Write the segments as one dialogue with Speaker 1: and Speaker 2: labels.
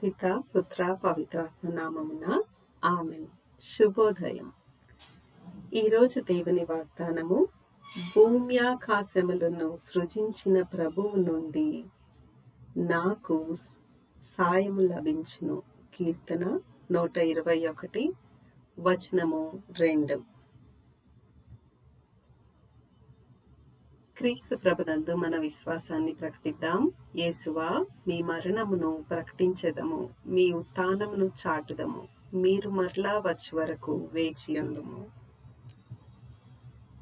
Speaker 1: పిత పుత్ర పవిత్రాత్మ నామమున ఆమెన్. శుభోదయం. ఈరోజు దేవుని వాగ్దానము, భూమ్యాకాశములను సృజించిన ప్రభువు నుండి నాకు సాయము లభించును. కీర్తన 121 వచనము 2. క్రీస్తు ప్రభునందు మన విశ్వాసాన్ని ప్రకటిద్దాం. యేసువా, మీ మరణమును ప్రకటించెదము, మీ ఉత్థానమును చాటుదము, మీరు మరలా వచ్చి వరకు వేచియుందుము.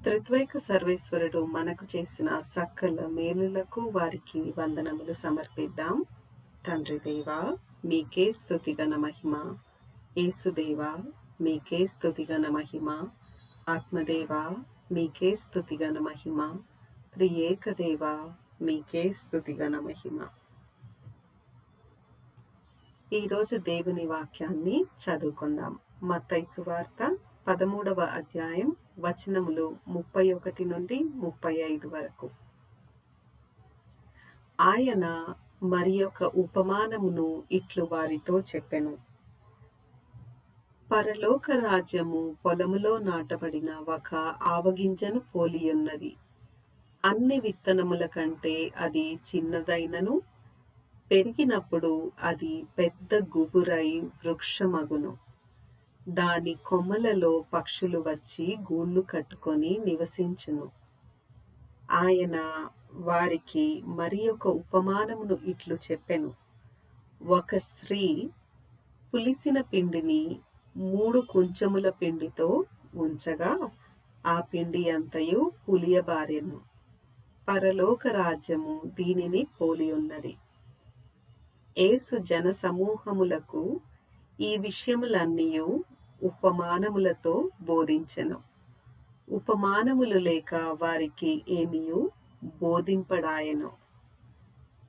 Speaker 1: త్రిత్వైక సర్వేశ్వరుడు మనకు చేసిన సకల మేలులకు వారికి వందనములు సమర్పిద్దాం. తండ్రి దేవా, మీకే స్తుతిగన మహిమ. యేసుదేవా, మీకే స్తుతిగన మహిమ. ఆత్మదేవా, మీకే స్తుతిగన మహిమ. త్రియేక దేవా, మీకే స్తుతిగన మహిమ. ఈరోజు దేవుని వాక్యాన్ని చదువుకుందాం. మత్తయి సువార్త 13వ అధ్యాయం వచనములు 31 నుండి 35 వరకు. ఆయన మరి ఒక ఉపమానమును ఇట్లు వారితో చెప్పెను. పరలోక రాజ్యము పొలములో నాటబడిన ఒక ఆవగింజను పోలియున్నది. అన్ని విత్తనముల కంటే అది చిన్నదైనను పెరిగినప్పుడు అది పెద్ద గుబురై వృక్షమగును. దాని కొమ్మలలో పక్షులు వచ్చి గూళ్ళు కట్టుకొని నివసించును. ఆయన వారికి మరి ఒక ఉపమానమును ఇట్లు చెప్పెను. ఒక స్త్రీ పులిసిన పిండిని 3 కుంచముల పిండితో ఉంచగా ఆ పిండి అంతయు పులియబారెను. పరలోక రాజ్యము దీనిని పోలి ఉన్నది. యేసు జన సమూహములకు ఈ విషయములన్నీయు ఉపమానములతో బోధించెను. ఉపమానములు లేక వారికి ఏమియు బోధింపడాయెను.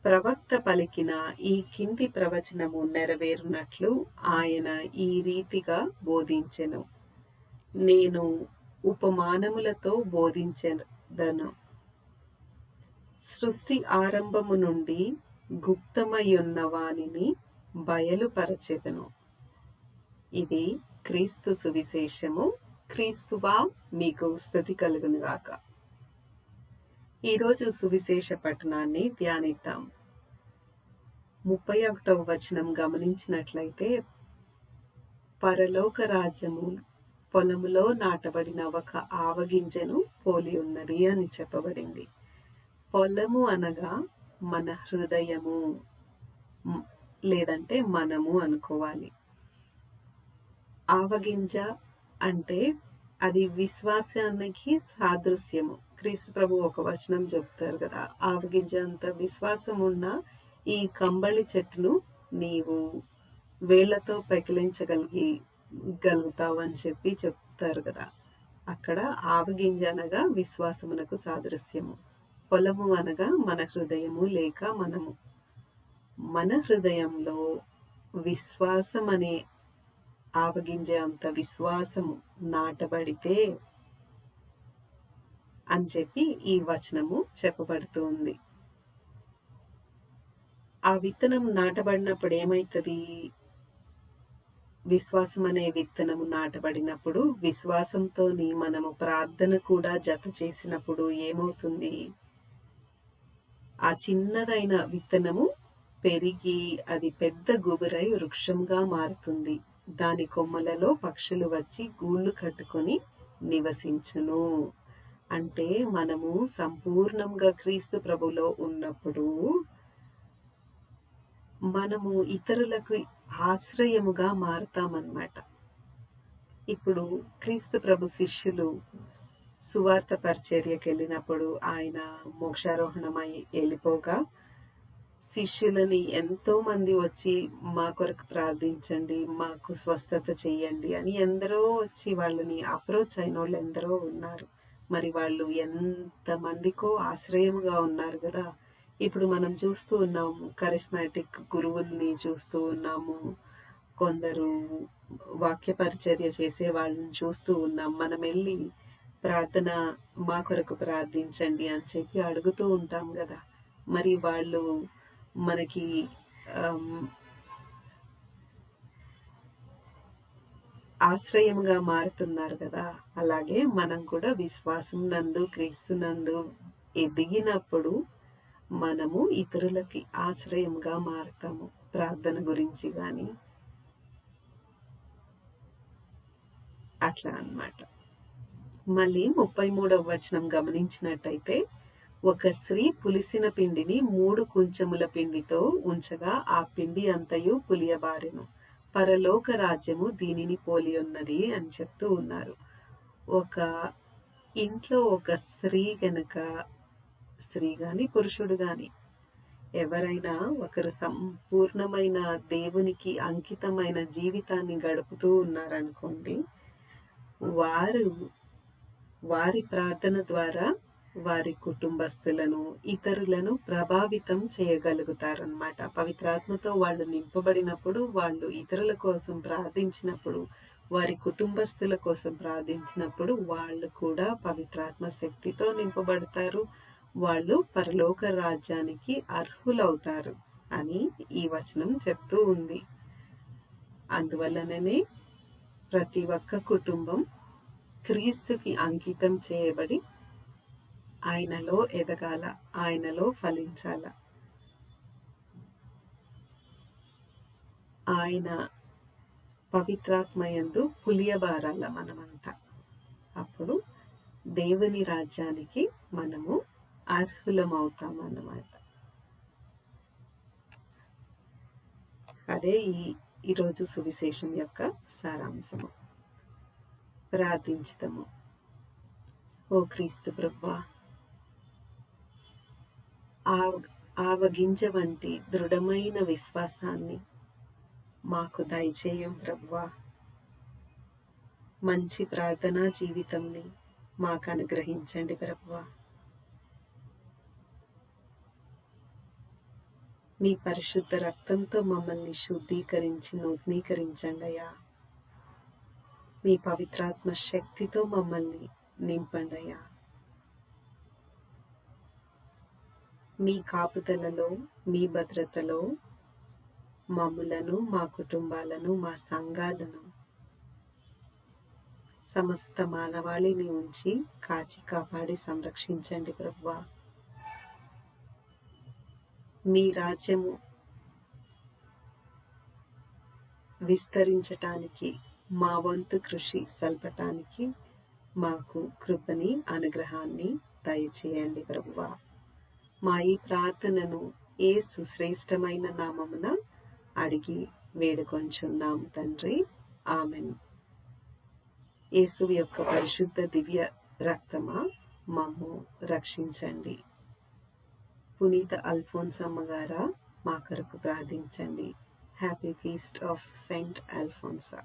Speaker 1: ప్రవక్త పలికిన ఈ కింది ప్రవచనము నెరవేరునట్లు ఆయన ఈ రీతిగా బోధించెను. నేను ఉపమానములతో బోధించెదను. సృష్టి ఆరంభము నుండి గుప్తమయ్యున్న వానిని బయలుపరచెదను. ఇది క్రీస్తు సువిశేషము. క్రీస్తువా, మీకు స్తుతి కలుగునుగాక. ఈరోజు సువిశేష పఠనాన్ని ధ్యానిద్దాం. 31వ వచనం గమనించినట్లయితే, పరలోక రాజ్యము పొలములో నాటబడిన ఒక ఆవగింజను పోలి ఉన్నది అని చెప్పబడింది. పొలము అనగా మన హృదయము, లేదంటే మనము అనుకోవాలి. ఆవగింజ అంటే అది విశ్వాసానికి సాదృశ్యము. క్రీస్తు ప్రభు ఒక వచనం చెప్తారు కదా, ఆవగింజ అంత విశ్వాసం ఉన్న ఈ కంబళి చెట్టును నీవు వేళ్లతో పెకిలించగలుగుతావు అని చెప్పి చెప్తారు కదా. అక్కడ ఆవగింజ అనగా విశ్వాసమునకు సాదృశ్యము. పొలము అనగా మన హృదయము లేక మనము. మన హృదయంలో విశ్వాసం అనే ఆవగింజ అంత విశ్వాసము నాటబడితే అని చెప్పి ఈ వచనము చెప్పబడుతూ ఉంది. ఆ విత్తనం నాటబడినప్పుడు ఏమైతుంది? విశ్వాసం అనే విత్తనము నాటబడినప్పుడు విశ్వాసంతో మనము ప్రార్థన కూడా జత చేసినప్పుడు ఏమవుతుంది? ఆ చిన్నదైన విత్తనము పెరిగి అది పెద్ద గుబురై వృక్షంగా మారుతుంది. దాని కొమ్మలలో పక్షులు వచ్చి గూళ్ళు కట్టుకొని నివసించును. అంటే మనము సంపూర్ణంగా క్రీస్తు ప్రభులో ఉన్నప్పుడు మనము ఇతరులకు ఆశ్రయముగా మారుతామన్నమాట. ఇప్పుడు క్రీస్తు ప్రభు శిష్యులు సువార్త పరిచర్యకి వెళ్ళినప్పుడు ఆయన మోక్షారోహణమై వెళ్ళిపోగా శిష్యులని ఎంతో మంది వచ్చి మా కొరకు ప్రార్థించండి, మాకు స్వస్థత చేయండి అని ఎందరో వచ్చి వాళ్ళని అప్రోచ్ అయిన వాళ్ళు ఎందరో ఉన్నారు. మరి వాళ్ళు ఎంతమందికో ఆశ్రయముగా ఉన్నారు కదా. ఇప్పుడు మనం చూస్తూ ఉన్నాము, కరిస్మాటిక్ గురువుల్ని చూస్తూ ఉన్నాము, కొందరు వాక్య పరిచర్య చేసే వాళ్ళని చూస్తూ ఉన్నాం. మనం వెళ్ళి ప్రార్థన, మా కొరకు ప్రార్థించండి అని చెప్పి అడుగుతూ ఉంటాం కదా. మరి వాళ్ళు మనకి ఆశ్రయముగా మారుతున్నారు కదా! అలాగే మనం కూడా విశ్వాసం నందు, క్రీస్తునందు ఎదిగినప్పుడు మనము ఇతరులకి ఆశ్రయంగా మారతాము. ప్రార్థన గురించి గాని అట్లా అన్నమాట. మళ్ళీ 33వ వచనం గమనించినట్టయితే, ఒక స్త్రీ పులిసిన పిండిని 3 కుంచముల పిండితో ఉంచగా ఆ పిండి అంతయు పులియబారెను. పరలోక రాజ్యము దీనిని పోలియున్నది అని చెప్తూ ఉన్నారు. ఒక ఇంట్లో ఒక స్త్రీ గనక, స్త్రీ గాని, పురుషుడు గాని ఎవరైనా ఒకరు సంపూర్ణమైన దేవునికి అంకితమైన జీవితాన్ని గడుపుతూ ఉన్నారనుకోండి, వారు వారి ప్రార్థన ద్వారా వారి కుటుంబస్తులను, ఇతరులను ప్రభావితం చేయగలుగుతారనమాట. పవిత్రాత్మతో వాళ్ళు నింపబడినప్పుడు, వాళ్ళు ఇతరుల కోసం ప్రార్థించినప్పుడు, వారి కుటుంబస్తుల కోసం ప్రార్థించినప్పుడు వాళ్ళు కూడా పవిత్రాత్మ శక్తితో నింపబడతారు. వాళ్ళు పరలోక రాజ్యానికి అర్హులవుతారు అని ఈ వచనం చెప్తూ ఉంది. అందువల్లనే ప్రతి ఒక్క కుటుంబం క్రీస్తుకి అంకితం చేయబడి ఆయనలో ఎదగాల, ఆయనలో ఫలించాల. ఆయన పవిత్రాత్మయందు పులియబారాల మనమంతా. అప్పుడు దేవుని రాజ్యానికి మనము అర్హులమవుతామన్నమాట. అదే ఈరోజు సువిశేషం యొక్క సారాంశము. ప్రార్థించుదాము. ఓ క్రీస్తు ప్రభువా, ఆవగింజ వంటి దృఢమైన విశ్వాసాన్ని మాకు దయచేయం ప్రభువా. మంచి ప్రార్థనా జీవితంని మాకు అనుగ్రహించండి ప్రభువా. మీ పరిశుద్ధ రక్తంతో మమ్మల్ని శుద్ధీకరించి నూతనీకరించండి అయ్యా. మీ పవిత్రాత్మ శక్తితో మమ్మల్ని నింపండి అయ్యా. మీ కాపుదలలో, మీ భద్రతలో మమ్ములను, మా కుటుంబాలను, మా సంఘాలను, సమస్త మానవాళిని ఉంచి కాచి కాపాడి సంరక్షించండి ప్రభువా. మీ రాజ్యము విస్తరించటానికి మా వంతు కృషి సల్పటానికి మాకు కృపని, అనుగ్రహాన్ని దయచేయండి ప్రభువా. మా ఈ ప్రార్థనను యేసు శ్రేష్టమైన నామమున అడిగి వేడుకొంచున్నాం తండ్రి. ఆమెన్. యేసు యొక్క పరిశుద్ధ దివ్య రక్తమా మమ్ము రక్షించండి. పునీత అల్ఫోన్సమ్మ గారా మా కొరకు ప్రార్థించండి. Happy feast of Saint Alphonsa.